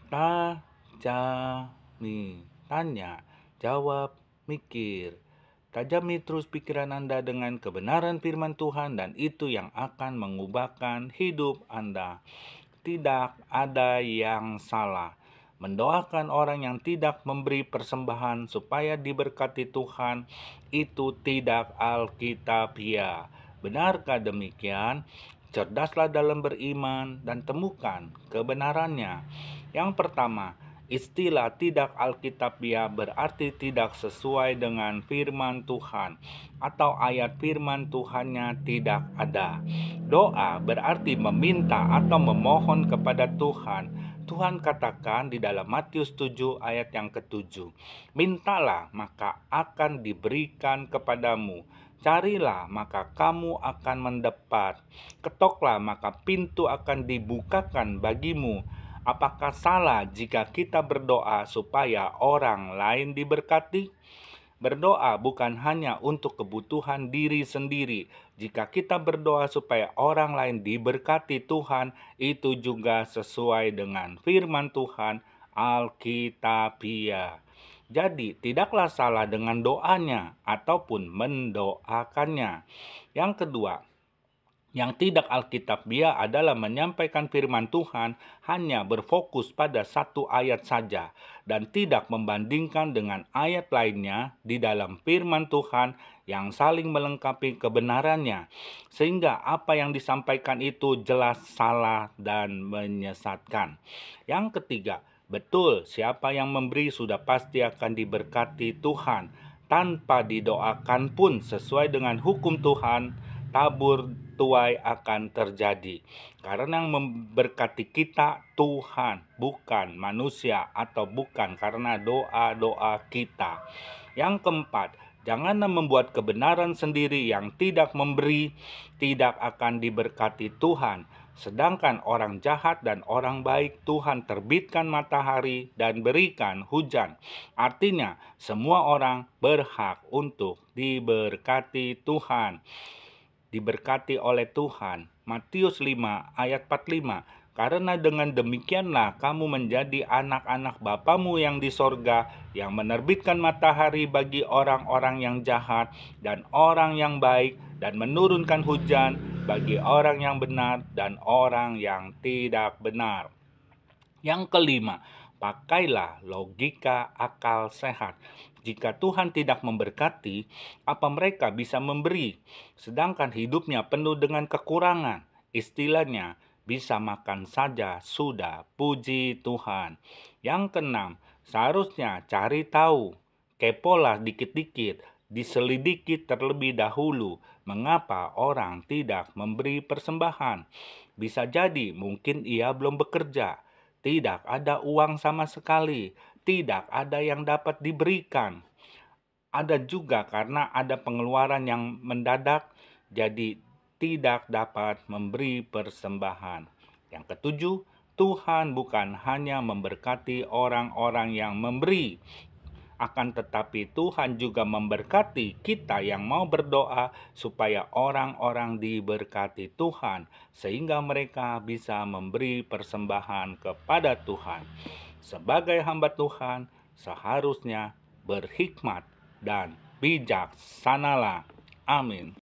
Tajami, tanya, jawab, mikir. Tajami terus pikiran Anda dengan kebenaran firman Tuhan dan itu yang akan mengubahkan hidup Anda. Tidak ada yang salah mendoakan orang yang tidak memberi persembahan supaya diberkati Tuhan, itu tidak alkitabiah. Benarkah demikian? Cerdaslah dalam beriman dan temukan kebenarannya. Yang pertama, istilah tidak alkitabiah berarti tidak sesuai dengan firman Tuhan atau ayat firman Tuhannya tidak ada. Doa berarti meminta atau memohon kepada Tuhan. Tuhan katakan di dalam Matius 7 ayat yang ke-7, mintalah maka akan diberikan kepadamu, carilah maka kamu akan mendapat, ketoklah maka pintu akan dibukakan bagimu. Apakah salah jika kita berdoa supaya orang lain diberkati? Berdoa bukan hanya untuk kebutuhan diri sendiri. Jika kita berdoa supaya orang lain diberkati Tuhan, itu juga sesuai dengan firman Tuhan Alkitabiah. Jadi, tidaklah salah dengan doanya ataupun mendoakannya. Yang kedua, yang tidak alkitabiah adalah menyampaikan firman Tuhan hanya berfokus pada satu ayat saja dan tidak membandingkan dengan ayat lainnya di dalam firman Tuhan yang saling melengkapi kebenarannya, sehingga apa yang disampaikan itu jelas salah dan menyesatkan. Yang ketiga, betul siapa yang memberi sudah pasti akan diberkati Tuhan. Tanpa didoakan pun sesuai dengan hukum Tuhan, tabur tuai akan terjadi. Karena yang memberkati kita Tuhan, bukan manusia atau bukan karena doa-doa kita. Yang keempat, janganlah membuat kebenaran sendiri yang tidak memberi, tidak akan diberkati Tuhan. Sedangkan orang jahat dan orang baik Tuhan terbitkan matahari dan berikan hujan. Artinya semua orang berhak untuk diberkati Tuhan. Diberkati oleh Tuhan. Matius 5 ayat 45. Karena dengan demikianlah kamu menjadi anak-anak Bapamu yang di sorga, yang menerbitkan matahari bagi orang-orang yang jahat dan orang yang baik, dan menurunkan hujan bagi orang yang benar dan orang yang tidak benar. Yang kelima, pakailah logika akal sehat. Jika Tuhan tidak memberkati, apa mereka bisa memberi? Sedangkan hidupnya penuh dengan kekurangan. Istilahnya, bisa makan saja sudah, puji Tuhan. Yang keenam, seharusnya cari tahu. Kepolah dikit-dikit, diselidiki terlebih dahulu mengapa orang tidak memberi persembahan. Bisa jadi mungkin ia belum bekerja, tidak ada uang sama sekali, tidak ada yang dapat diberikan. Ada juga karena ada pengeluaran yang mendadak, jadi tidak dapat memberi persembahan. Yang ketujuh, Tuhan bukan hanya memberkati orang-orang yang memberi, akan tetapi Tuhan juga memberkati kita yang mau berdoa supaya orang-orang diberkati Tuhan, sehingga mereka bisa memberi persembahan kepada Tuhan. Sebagai hamba Tuhan, seharusnya berhikmat dan bijaksanalah. Amin.